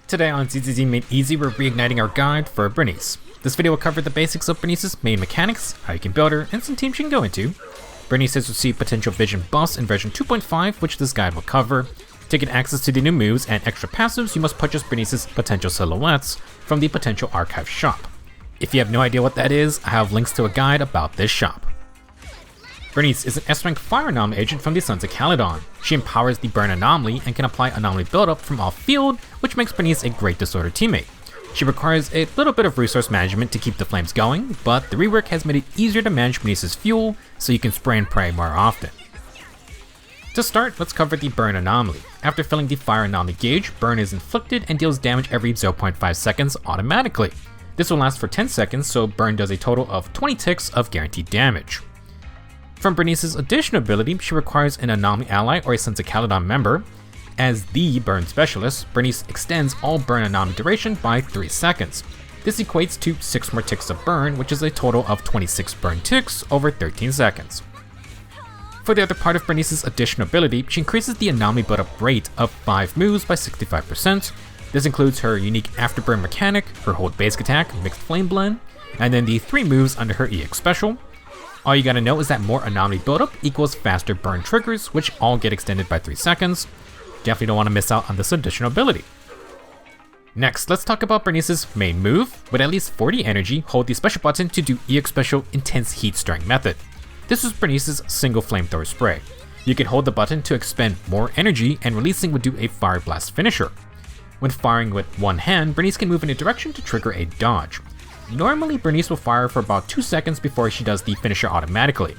Today on ZZZ Made Easy, we're reigniting our guide for Burnice. This video will cover the basics of Burnice's main mechanics, how you can build her, and some teams you can go into. Burnice has received potential vision buffs in version 2.5, which this guide will cover. To get access to the new moves and extra passives, you must purchase Burnice's potential silhouettes from the potential archive shop. If you have no idea what that is, I have links to a guide about this shop. Burnice is an S-rank fire anomaly agent from the Sons of Caledon. She empowers the burn anomaly and can apply anomaly buildup from off-field, which makes Burnice a great disorder teammate. She requires a little bit of resource management to keep the flames going, but the rework has made it easier to manage Burnice's fuel, so you can spray and pray more often. To start, let's cover the burn anomaly. After filling the fire anomaly gauge, burn is inflicted and deals damage every 0.5 seconds automatically. This will last for 10 seconds, so burn does a total of 20 ticks of guaranteed damage. From Burnice's additional ability, she requires an anomaly ally or a Sons of Caledon member. As the burn specialist, Burnice extends all burn anomaly duration by 3 seconds. This equates to 6 more ticks of burn, which is a total of 26 burn ticks over 13 seconds. For the other part of Burnice's additional ability, she increases the anomaly buildup rate of 5 moves by 65%. This includes her unique Afterburn mechanic, her hold basic attack, Mixed Flame Blend, and then the 3 moves under her EX special. All you gotta know is that more anomaly buildup equals faster burn triggers, which all get extended by 3 seconds. Definitely don't want to miss out on this additional ability. Next, let's talk about Burnice's main move. With at least 40 energy, hold the special button to do EX special Intense Heat Stirring method. This is Burnice's single flamethrower spray. You can hold the button to expend more energy, and releasing would do a fire blast finisher. When firing with one hand, Burnice can move in a direction to trigger a dodge. Normally, Burnice will fire for about 2 seconds before she does the finisher automatically.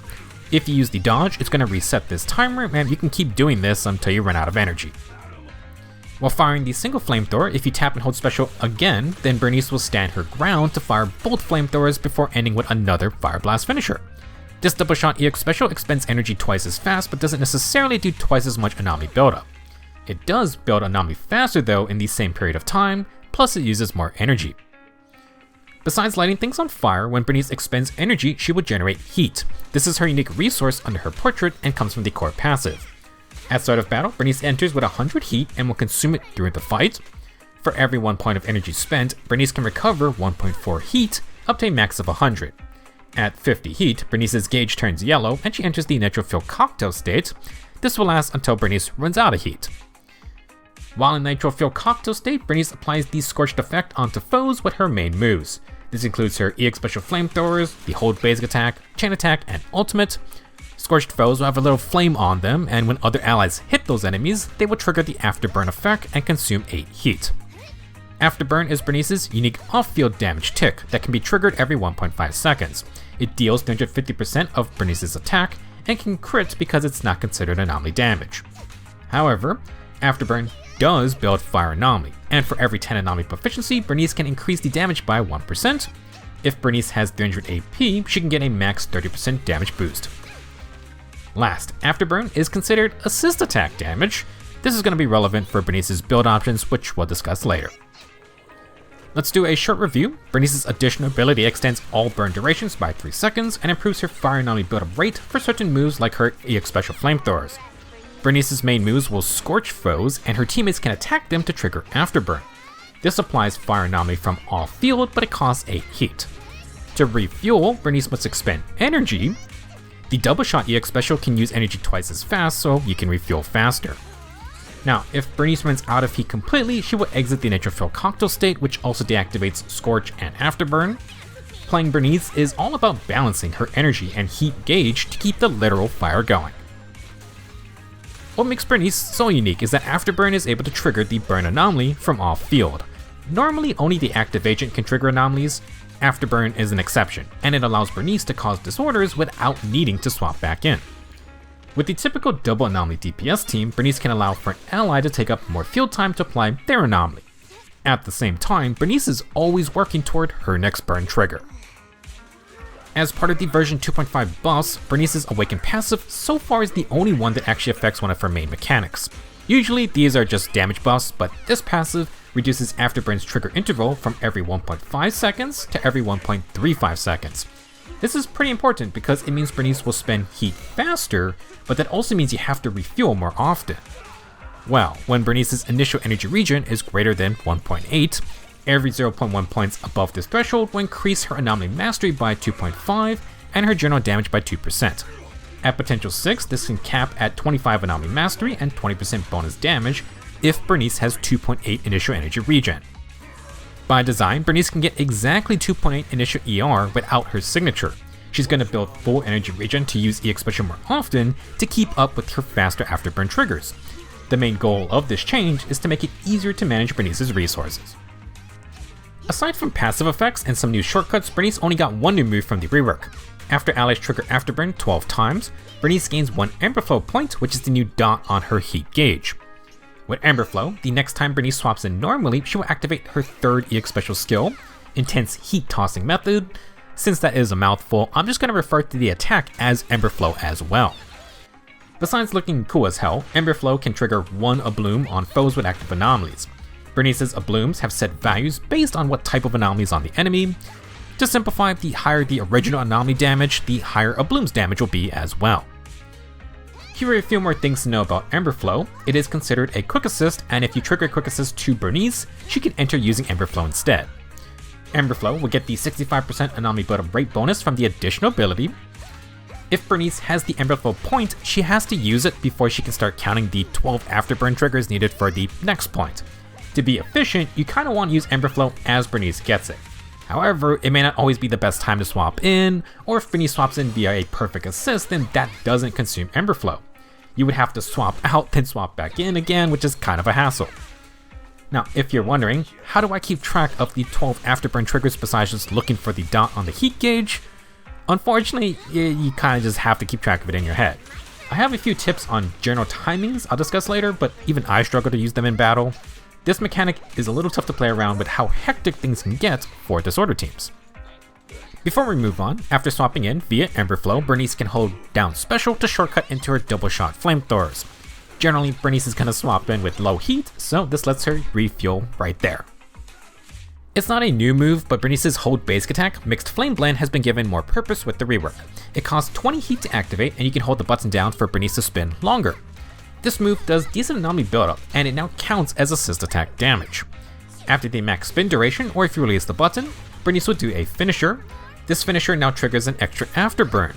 If you use the dodge, it's going to reset this timer, and you can keep doing this until you run out of energy. While firing the single flamethrower, if you tap and hold special again, then Burnice will stand her ground to fire both flamethrowers before ending with another fire blast finisher. This double shot EX special expends energy twice as fast, but doesn't necessarily do twice as much anomaly buildup. It does build anomaly faster though in the same period of time, plus it uses more energy. Besides lighting things on fire, when Burnice expends energy, she will generate heat. This is her unique resource under her portrait and comes from the core passive. At start of battle, Burnice enters with 100 heat and will consume it during the fight. For every 1 point of energy spent, Burnice can recover 1.4 heat up to a max of 100. At 50 heat, Burnice's gauge turns yellow and she enters the nitro-fuel cocktail state. This will last until Burnice runs out of heat. While in nitro-fuel cocktail state, Burnice applies the scorched effect onto foes with her main moves. This includes her EX special flamethrowers, the hold basic attack, chain attack, and ultimate. Scorched foes will have a little flame on them, and when other allies hit those enemies, they will trigger the Afterburn effect and consume 8 heat. Afterburn is Burnice's unique off-field damage tick that can be triggered every 1.5 seconds. It deals 350% of Burnice's attack and can crit because it's not considered anomaly damage. However, Afterburn does build fire anomaly, and for every 10 anomaly proficiency, Burnice can increase the damage by 1%. If Burnice has 300 AP, she can get a max 30% damage boost. Last, Afterburn is considered assist attack damage. This is going to be relevant for Burnice's build options, which we'll discuss later. Let's do a short review. Burnice's additional ability extends all burn durations by 3 seconds and improves her fire anomaly build-up rate for certain moves like her EX special flamethrowers. Burnice's main moves will scorch foes, and her teammates can attack them to trigger Afterburn. This applies fire anomaly from off-field, but it costs 8 heat. To refuel, Burnice must expend energy. The double shot EX special can use energy twice as fast, so you can refuel faster. Now, if Burnice runs out of heat completely, she will exit the nitro-fuel cocktail state, which also deactivates Scorch and Afterburn. Playing Burnice is all about balancing her energy and heat gauge to keep the literal fire going. What makes Burnice so unique is that Afterburn is able to trigger the burn anomaly from off-field. Normally, only the active agent can trigger anomalies. Afterburn is an exception, and it allows Burnice to cause disorders without needing to swap back in. With the typical double anomaly DPS team, Burnice can allow for an ally to take up more field time to apply their anomaly. At the same time, Burnice is always working toward her next burn trigger. As part of the version 2.5 buffs, Burnice's Awaken passive so far is the only one that actually affects one of her main mechanics. Usually these are just damage buffs, but this passive reduces Afterburn's trigger interval from every 1.5 seconds to every 1.35 seconds. This is pretty important because it means Burnice will spend heat faster, but that also means you have to refuel more often. Well, when Burnice's initial energy regen is greater than 1.8, every 0.1 points above this threshold will increase her Anomaly Mastery by 2.5 and her general damage by 2%. At potential 6, this can cap at 25 Anomaly Mastery and 20% bonus damage if Burnice has 2.8 initial energy regen. By design, Burnice can get exactly 2.8 initial ER without her signature. She's going to build full energy regen to use EX Special more often to keep up with her faster Afterburn triggers. The main goal of this change is to make it easier to manage Burnice's resources. Aside from passive effects and some new shortcuts, Burnice only got one new move from the rework. After allies trigger Afterburn 12 times, Burnice gains 1 Emberflow point, which is the new dot on her heat gauge. With Emberflow, the next time Burnice swaps in normally, she will activate her third EX Special skill, Intense Heat Tossing Method. Since that is a mouthful, I'm just going to refer to the attack as Emberflow as well. Besides looking cool as hell, Emberflow can trigger 1 Abloom on foes with active anomalies. Burnice's Ablooms have set values based on what type of anomaly is on the enemy. To simplify, the higher the original anomaly damage, the higher Abloom's damage will be as well. Here are a few more things to know about Emberflow. It is considered a quick assist, and if you trigger a quick assist to Burnice, she can enter using Emberflow instead. Emberflow will get the 65% anomaly build-up rate bonus from the additional ability. If Burnice has the Emberflow point, she has to use it before she can start counting the 12 Afterburn triggers needed for the next point. To be efficient, you kinda want to use Emberflow as Burnice gets it. However, it may not always be the best time to swap in, or if Burnice swaps in via a perfect assist, then that doesn't consume Emberflow. You would have to swap out, then swap back in again, which is kind of a hassle. Now, if you're wondering, how do I keep track of the 12 Afterburn triggers besides just looking for the dot on the heat gauge? Unfortunately, you kinda just have to keep track of it in your head. I have a few tips on general timings I'll discuss later, but even I struggle to use them in battle. This mechanic is a little tough to play around with how hectic things can get for disorder teams. Before we move on, after swapping in via Emberflow, Burnice can hold down special to shortcut into her double shot flamethrowers. Generally, Burnice is gonna swap in with low heat, so this lets her refuel right there. It's not a new move, but Burnice's hold basic attack, Mixed Flame Blend, has been given more purpose with the rework. It costs 20 heat to activate, and you can hold the button down for Burnice to spin longer. This move does decent anomaly buildup, and it now counts as assist attack damage. After the max spin duration, or if you release the button, Burnice will do a finisher. This finisher now triggers an extra Afterburn.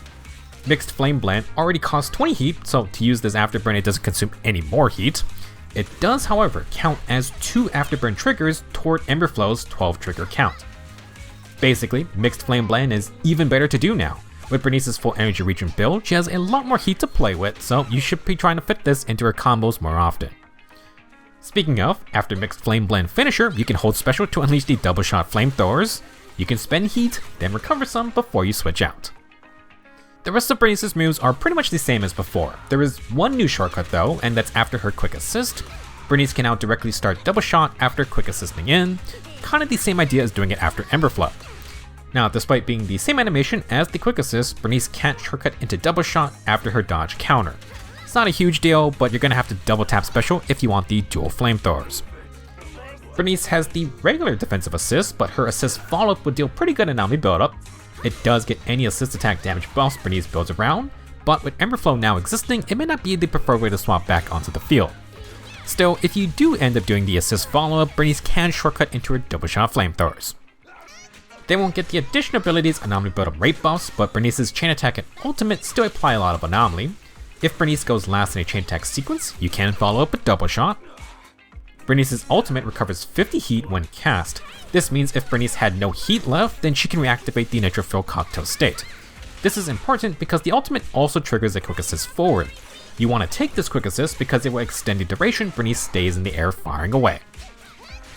Mixed Flame Blend already costs 20 heat, so to use this Afterburn it doesn't consume any more heat. It does, however, count as 2 Afterburn triggers toward Emberflow's 12 trigger count. Basically, Mixed Flame Blend is even better to do now. With Burnice's full energy regen build, she has a lot more heat to play with, so you should be trying to fit this into her combos more often. Speaking of, after Mixed Flame Blend finisher, you can hold special to unleash the double shot flamethrowers. You can spend heat, then recover some before you switch out. The rest of Burnice's moves are pretty much the same as before. There is one new shortcut though, and that's after her quick assist. Burnice can now directly start double shot after quick assisting in, kinda the same idea as doing it after Emberflow. Now, despite being the same animation as the quick assist, Burnice can't shortcut into double shot after her dodge counter. It's not a huge deal, but you're gonna have to double tap special if you want the dual flamethrowers. Burnice has the regular defensive assist, but her assist follow-up would deal pretty good anomaly buildup. It does get any assist attack damage buffs Burnice builds around, but with Emberflow now existing, it may not be the preferred way to swap back onto the field. Still, if you do end up doing the assist follow-up, Burnice can shortcut into her double shot flamethrowers. They won't get the additional abilities anomaly buildup rate buffs, but Burnice's chain attack and ultimate still apply a lot of anomaly. If Burnice goes last in a chain attack sequence, you can follow up with double shot. Burnice's ultimate recovers 50 heat when cast. This means if Burnice had no heat left, then she can reactivate the Nitro-Fill cocktail state. This is important because the ultimate also triggers a quick assist forward. You want to take this quick assist because it will extend the duration Burnice stays in the air firing away.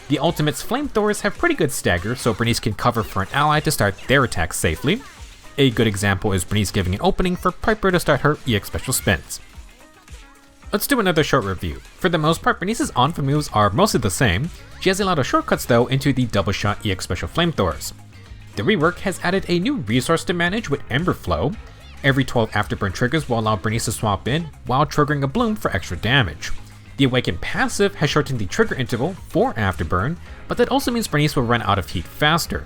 The ultimate's flamethrowers have pretty good stagger, so Burnice can cover for an ally to start their attack safely. A good example is Burnice giving an opening for Piper to start her EX special spins. Let's do another short review. For the most part, Burnice's on-foot moves are mostly the same. She has a lot of shortcuts though into the double shot EX special flamethrowers. The rework has added a new resource to manage with Emberflow. Every 12 Afterburn triggers will allow Burnice to swap in while triggering a bloom for extra damage. The Awaken passive has shortened the trigger interval for Afterburn, but that also means Burnice will run out of heat faster.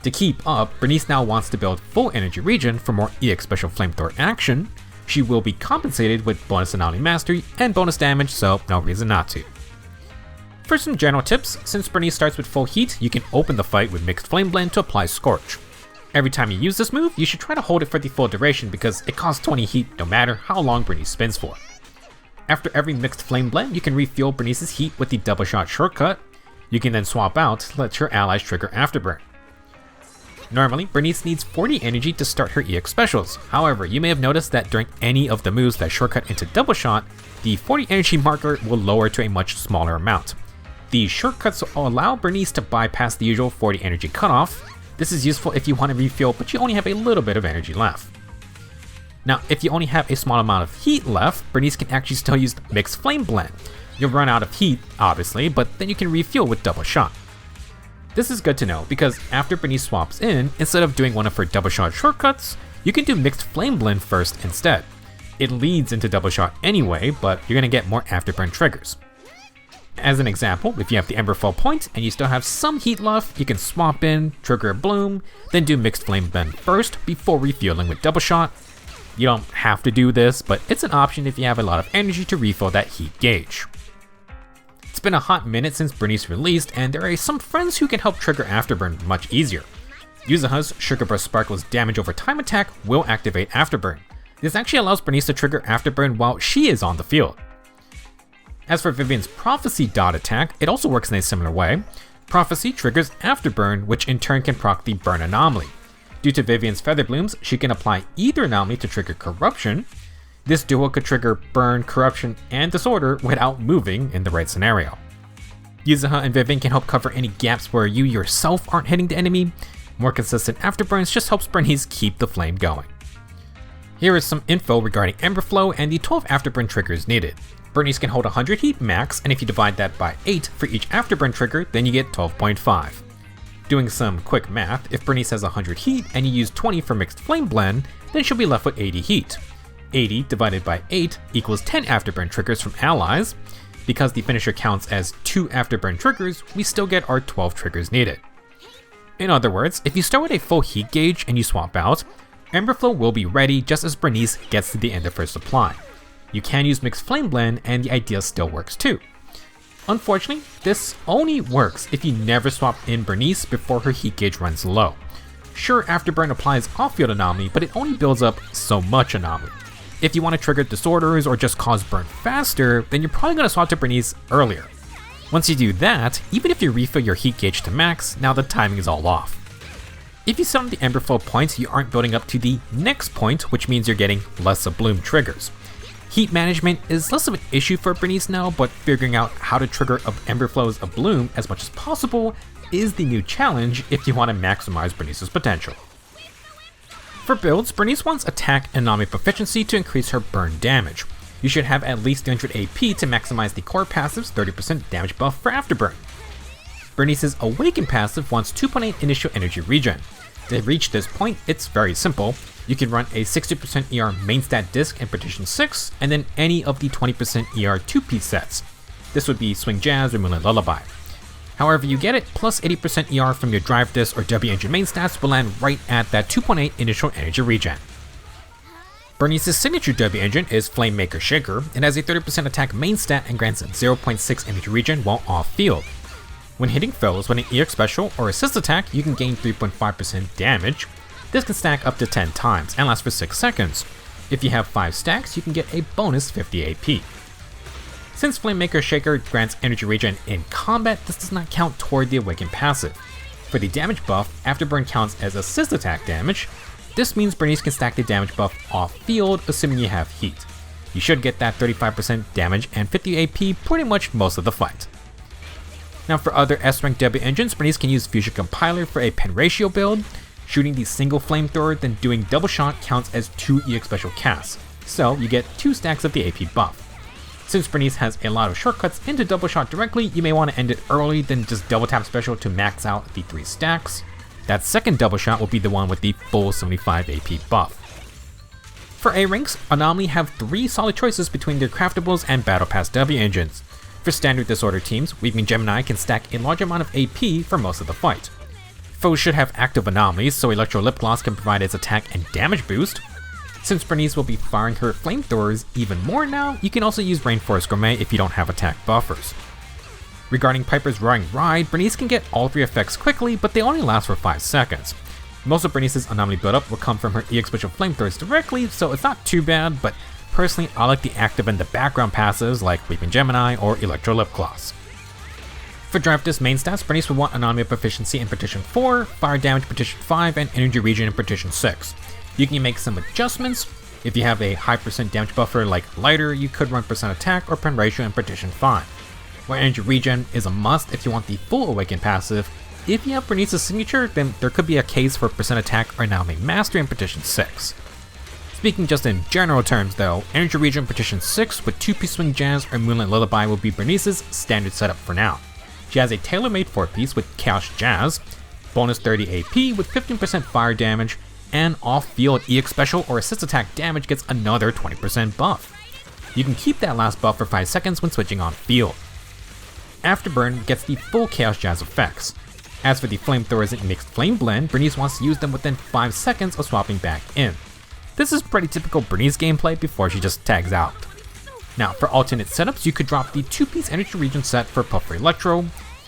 To keep up, Burnice now wants to build full energy regen for more EX special flamethrower action. she will be compensated with bonus Anomaly Mastery and bonus damage, so no reason not to. For some general tips, since Burnice starts with full heat, you can open the fight with Mixed Flame Blend to apply Scorch. Every time you use this move, you should try to hold it for the full duration because it costs 20 heat no matter how long Burnice spins for. After every Mixed Flame Blend, you can refuel Burnice's heat with the Double Shot shortcut. You can then swap out to let your allies trigger Afterburn. Normally, Burnice needs 40 energy to start her EX specials. However, you may have noticed that during any of the moves that shortcut into Double Shot, the 40 energy marker will lower to a much smaller amount. These shortcuts will allow Burnice to bypass the usual 40 energy cutoff. This is useful if you want to refuel but you only have a little bit of energy left. Now, if you only have a small amount of heat left, Burnice can actually still use Mixed Flame Blend. You'll run out of heat, obviously, but then you can refuel with Double Shot. This is good to know because after Burnice swaps in, instead of doing one of her Double Shot shortcuts, you can do Mixed Flame Blend first instead. It leads into Double Shot anyway, but you're going to get more Afterburn triggers. As an example, if you have the Emberflow point and you still have some heat left, you can swap in, trigger a bloom, then do Mixed Flame Blend first before refueling with Double Shot. You don't have to do this, but it's an option if you have a lot of energy to refill that heat gauge. It's been a hot minute since Burnice released, and there are some friends who can help trigger Afterburn much easier. Yuzuha's Sugar Burst Sparkle's damage over time attack will activate Afterburn. This actually allows Burnice to trigger Afterburn while she is on the field. As for Vivian's Prophecy dot attack, it also works in a similar way. Prophecy triggers Afterburn, which in turn can proc the Burn Anomaly. Due to Vivian's Feather Blooms, she can apply either Anomaly to trigger Corruption. This duo could trigger Burn, Corruption, and Disorder without moving in the right scenario. Yuzuha and Vivian can help cover any gaps where you yourself aren't hitting the enemy. More consistent Afterburns just helps Burnice keep the flame going. Here is some info regarding Emberflow and the 12 Afterburn triggers needed. Burnice can hold 100 heat max, and if you divide that by 8 for each Afterburn trigger, then you get 12.5. Doing some quick math, if Burnice has 100 heat and you use 20 for Mixed Flame Blend, then she'll be left with 80 heat. 80 divided by 8 equals 10 Afterburn triggers from allies. Because the finisher counts as 2 Afterburn triggers, we still get our 12 triggers needed. In other words, if you start with a full heat gauge and you swap out, Emberflow will be ready just as Burnice gets to the end of her supply. You can use Mixed Flame Blend and the idea still works too. Unfortunately, this only works if you never swap in Burnice before her heat gauge runs low. Sure, Afterburn applies off-field Anomaly, but it only builds up so much Anomaly. If you want to trigger Disorders or just cause burn faster, then you're probably going to swap to Burnice earlier. Once you do that, even if you refill your heat gauge to max, now the timing is all off. If you set on the Emberflow points, you aren't building up to the next point, which means you're getting less of Bloom triggers. Heat management is less of an issue for Burnice now, but figuring out how to trigger Emberflow's Bloom as much as possible is the new challenge if you want to maximize Burnice's potential. For builds, Burnice wants attack and Anomaly proficiency to increase her burn damage. You should have at least 300 AP to maximize the core passive's 30% damage buff for Afterburn. Burnice's Awaken passive wants 2.8 initial energy regen. To reach this point, it's very simple. You can run a 60% ER main stat disc in Partition 6, and then any of the 20% ER 2-piece sets. This would be Swing Jazz or Moonlight Lullaby. However you get it, plus 80% ER from your drive disc or W engine main stats will land right at that 2.8 initial energy regen. Burnice's signature W engine is Flame Maker Shaker. It has a 30% attack main stat and grants 0.6 energy regen while off field. When hitting foes with an EX special or assist attack, you can gain 3.5% damage. This can stack up to 10 times and last for 6 seconds. If you have 5 stacks, you can get a bonus 50 AP. Since Flame Maker Shaker grants energy regen in combat, this does not count toward the Awaken passive. For the damage buff, Afterburn counts as assist attack damage. This means Burnice can stack the damage buff off field, assuming you have heat. You should get that 35% damage and 50 AP pretty much most of the fight. Now for other S-rank W engines, Burnice can use Fusion Compiler for a pen ratio build. Shooting the single flamethrower, then doing double shot counts as 2 EX special casts, so you get 2 stacks of the AP buff. Since Burnice has a lot of shortcuts into double shot directly, you may want to end it early, then just double tap special to max out the 3 stacks. That second double shot will be the one with the full 75 AP buff. For A ranks, Anomaly have 3 solid choices between their craftables and Battle Pass W engines. For standard Disorder teams, Weaving Gemini can stack a large amount of AP for most of the fight. Foes should have active anomalies, so Electro Lip Gloss can provide its attack and damage boost. Since Burnice will be firing her flamethrowers even more now, you can also use Rainforest Gourmet if you don't have attack buffers. Regarding Piper's Roaring Ride, Burnice can get all 3 effects quickly, but they only last for 5 seconds. Most of Burnice's Anomaly buildup will come from her EX special flamethrowers directly, so it's not too bad, but personally I like the active and the background passives like Weeping Gemini or Electro Lip Gloss. For Draftis main stats, Burnice would want Anomaly Proficiency in Partition 4, Fire Damage Partition 5, and Energy Regen in Partition 6. You can make some adjustments. If you have a high percent damage buffer like Lighter, you could run percent attack or pen ratio in Partition 5. Where Energy Regen is a must if you want the full Awaken passive. If you have Burnice's signature, then there could be a case for percent attack or Anomaly Mastery in Partition 6. Speaking just in general terms though, Energy Regen Partition 6 with 2-piece Swing Jazz or Moonlight Lullaby will be Burnice's standard setup for now. She has a tailor-made 4-piece with Chaos Jazz, bonus 30 AP with 15% fire damage, and off-field EX special or assist attack damage gets another 20% buff. You can keep that last buff for 5 seconds when switching on field. Afterburn gets the full Chaos Jazz effects. As for the flamethrowers in Mixed Flame Blend, Burnice wants to use them within 5 seconds of swapping back in. This is pretty typical Burnice gameplay before she just tags out. Now for alternate setups, you could drop the 2-piece Energy Regen set for Puffer Electro.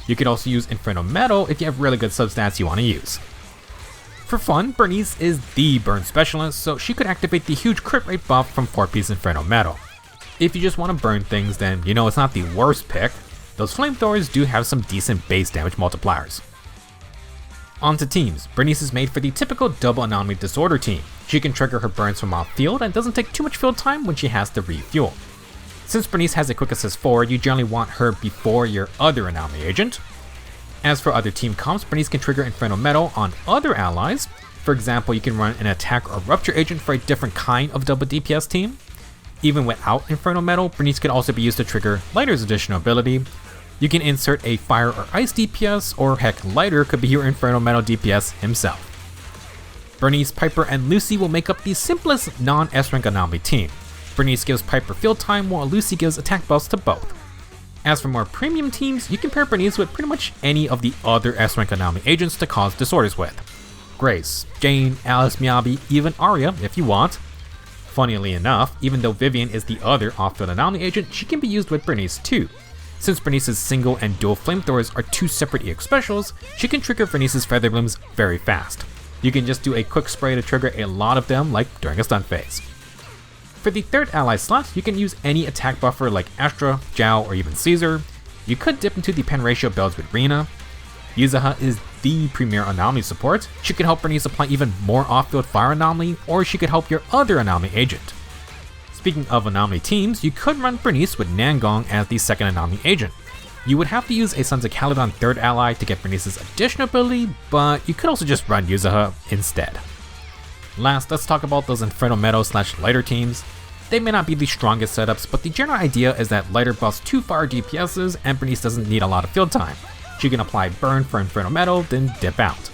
You could also use Inferno Metal if you have really good substats you want to use. For fun, Burnice is the burn specialist, so she could activate the huge crit rate buff from 4-piece Inferno Metal. If you just want to burn things, then you know it's not the worst pick. Those flamethrowers do have some decent base damage multipliers. On to teams. Burnice is made for the typical double Anomaly Disorder team. She can trigger her burns from off field and doesn't take too much field time when she has to refuel. Since Burnice has a quick assist forward, you generally want her before your other Anomaly agent. As for other team comps, Burnice can trigger Inferno Metal on other allies. For example, you can run an attack or rupture agent for a different kind of double DPS team. Even without Inferno Metal, Burnice can also be used to trigger Lighter's additional ability. You can insert a fire or ice DPS, or heck, Lighter could be your Inferno Metal DPS himself. Burnice, Piper, and Lucy will make up the simplest non-S rank Anomaly team. Burnice gives Piper field time while Lucy gives attack buffs to both. As for more premium teams, you can pair Burnice with pretty much any of the other S rank Anomaly agents to cause disorders with. Grace, Jane, Alice, Miyabi, even Arya if you want. Funnily enough, even though Vivian is the other off-field Anomaly agent, she can be used with Burnice too. Since Burnice's single and dual flamethrowers are 2 separate EX specials, she can trigger Burnice's Feather Blooms very fast. You can just do a quick spray to trigger a lot of them like during a stun phase. For the third ally slot, you can use any attack buffer like Astra, Zhao, or even Caesar. You could dip into the pen ratio builds with Rina. Yuzuha is the premier Anomaly support. She can help Burnice apply even more off-field fire Anomaly, or she could help your other Anomaly agent. Speaking of Anomaly teams, you could run Burnice with Nangong as the second Anomaly agent. You would have to use a Sons of Caledon third ally to get Burnice's additional ability, but you could also just run Yuzuha instead. Last, let's talk about those Inferno Metal / Lighter teams. They may not be the strongest setups, but the general idea is that Lighter buffs 2 fire DPSs and Burnice doesn't need a lot of field time. She can apply Burn for Inferno Metal, then dip out.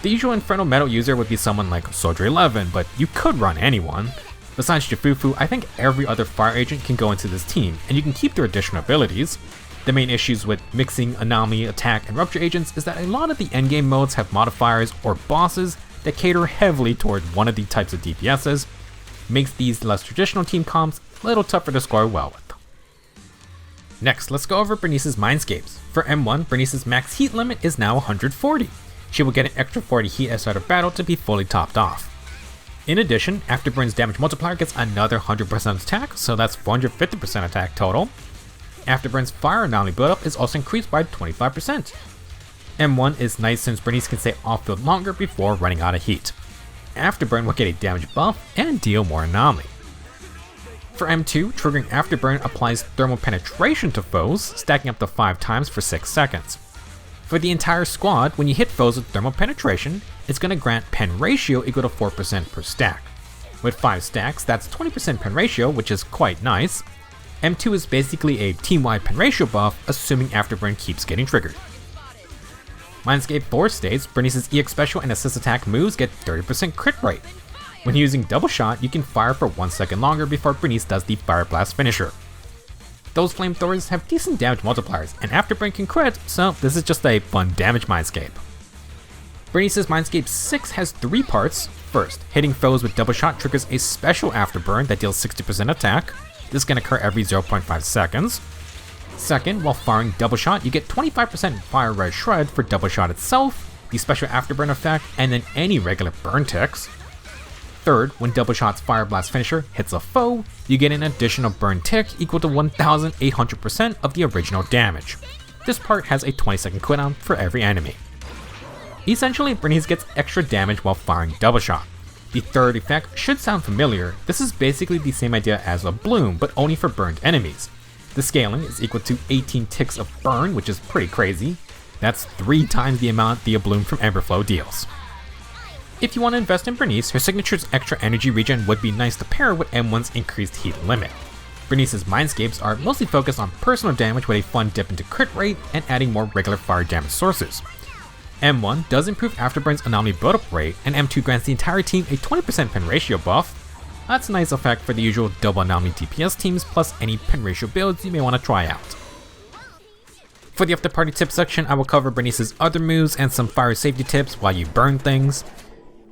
The usual Inferno Metal user would be someone like Soldier 11, but you could run anyone. Besides Jifufu, I think every other fire agent can go into this team, and you can keep their additional abilities. The main issues with mixing Anomaly, Attack, and Rupture agents is that a lot of the endgame modes have modifiers or bosses that cater heavily toward one of the types of DPSs, makes these less traditional team comps a little tougher to score well with. Next, let's go over Burnice's Mindscapes. For M1, Burnice's max heat limit is now 140. She will get an extra 40 heat at start of battle to be fully topped off. In addition, Afterburn's damage multiplier gets another 100% attack, so that's 450% attack total. Afterburn's fire Anomaly buildup is also increased by 25%. M1 is nice since Burnice can stay off-field longer before running out of heat. Afterburn will get a damage buff and deal more Anomaly. For M2, triggering Afterburn applies thermal penetration to foes, stacking up to 5 times for 6 seconds. For the entire squad, when you hit foes with thermal penetration, it's going to grant pen ratio equal to 4% per stack. With 5 stacks, that's 20% pen ratio, which is quite nice. M2 is basically a team-wide pen ratio buff, assuming Afterburn keeps getting triggered. Mindscape 4 states Burnice's EX special and assist attack moves get 30% crit rate. When using double shot, you can fire for 1 second longer before Burnice does the Fire Blast finisher. Those flamethrowers have decent damage multipliers, and Afterburn can crit, so this is just a fun damage Mindscape. Burnice's Mindscapes 6 has 3 parts. First, hitting foes with double shot triggers a special Afterburn that deals 60% attack. This can occur every 0.5 seconds. Second, while firing double shot, you get 25% fire red shred for double shot itself, the special Afterburn effect, and then any regular burn ticks. Third, when double shot's fire blast finisher hits a foe, you get an additional burn tick equal to 1800% of the original damage. This part has a 20-second cooldown for every enemy. Essentially, Burnice gets extra damage while firing double shot. The third effect should sound familiar. This is basically the same idea as a bloom, but only for burned enemies. The scaling is equal to 18 ticks of burn, which is pretty crazy. That's 3 times the amount the bloom from Emberflow deals. If you want to invest in Burnice, her signature's extra energy regen would be nice to pair with M1's increased heat limit. Burnice's Mindscapes are mostly focused on personal damage with a fun dip into crit rate and adding more regular fire damage sources. M1 does improve Afterburn's Anomaly build-up rate, and M2 grants the entire team a 20% pen ratio buff. That's a nice effect for the usual double Anomaly DPS teams, plus any pen ratio builds you may want to try out. For the after party tip section, I will cover Burnice's other moves and some fire safety tips while you burn things.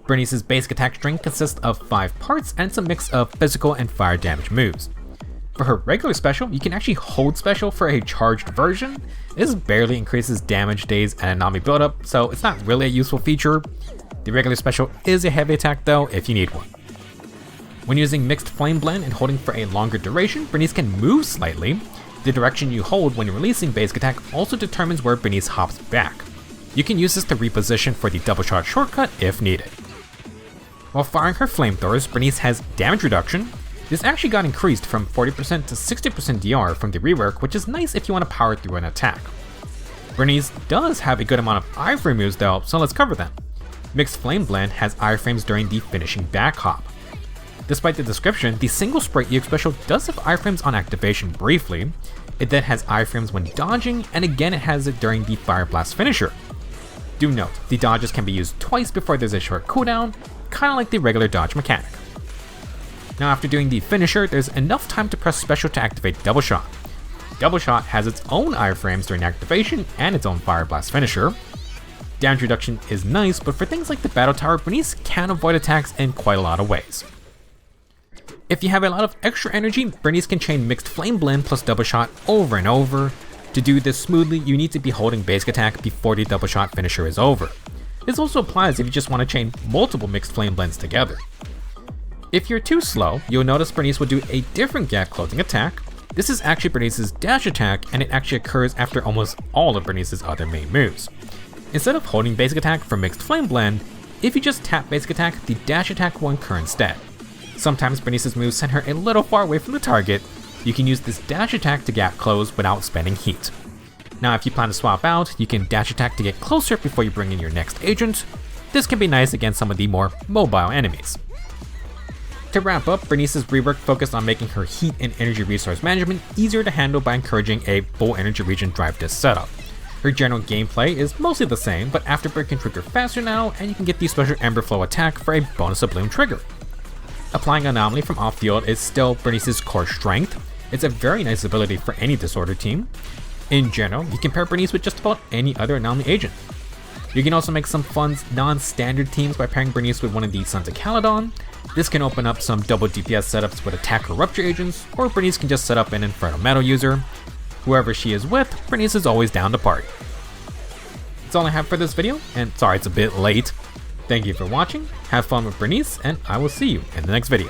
Burnice's basic attack string consists of 5 parts, and it's a mix of physical and fire damage moves. For her regular special, you can actually hold special for a charged version. This barely increases damage days and Anomaly buildup, so it's not really a useful feature. The regular special is a heavy attack though if you need one. When using Mixed Flame Blend and holding for a longer duration, Burnice can move slightly. The direction you hold when releasing basic attack also determines where Burnice hops back. You can use this to reposition for the double shot shortcut if needed. While firing her flamethrowers, Burnice has damage reduction. This actually got increased from 40% to 60% DR from the rework, which is nice if you want to power through an attack. Burnice does have a good amount of iframe moves though, so let's cover them. Mixed Flame Blend has iframes during the finishing back hop. Despite the description, the single spray EX special does have iframes on activation briefly. It then has iframes when dodging, and again it has it during the Fire Blast finisher. Do note, the dodges can be used twice before there's a short cooldown, kinda like the regular dodge mechanic. Now after doing the finisher, there's enough time to press special to activate double shot. Double shot has its own iframes during activation and its own Fire Blast finisher. Damage reduction is nice, but for things like the battle tower, Burnice can avoid attacks in quite a lot of ways. If you have a lot of extra energy, Burnice can chain Mixed Flame Blend plus double shot over and over. To do this smoothly, you need to be holding basic attack before the double shot finisher is over. This also applies if you just want to chain multiple Mixed Flame Blends together. If you're too slow, you'll notice Burnice will do a different gap clothing attack. This is actually Burnice's dash attack, and it actually occurs after almost all of Burnice's other main moves. Instead of holding basic attack for Mixed Flame Blend, if you just tap basic attack, the dash attack will incur instead. Sometimes Burnice's moves send her a little far away from the target. You can use this dash attack to gap close without spending heat. Now if you plan to swap out, you can dash attack to get closer before you bring in your next agent. This can be nice against some of the more mobile enemies. To wrap up, Burnice's rework focused on making her heat and energy resource management easier to handle by encouraging a full energy regen drive disc setup. Her general gameplay is mostly the same, but Afterburn can trigger faster now, and you can get the special Emberflow attack for a bonus of bloom trigger. Applying Anomaly from off-field is still Burnice's core strength. It's a very nice ability for any disorder team. In general, you can pair Burnice with just about any other Anomaly agent. You can also make some fun non-standard teams by pairing Burnice with one of the Sons of Caledon. This can open up some double DPS setups with attack or rupture agents, or Burnice can just set up an Inferno Metal user. Whoever she is with, Burnice is always down to party. That's all I have for this video, and sorry it's a bit late. Thank you for watching, have fun with Burnice, and I will see you in the next video.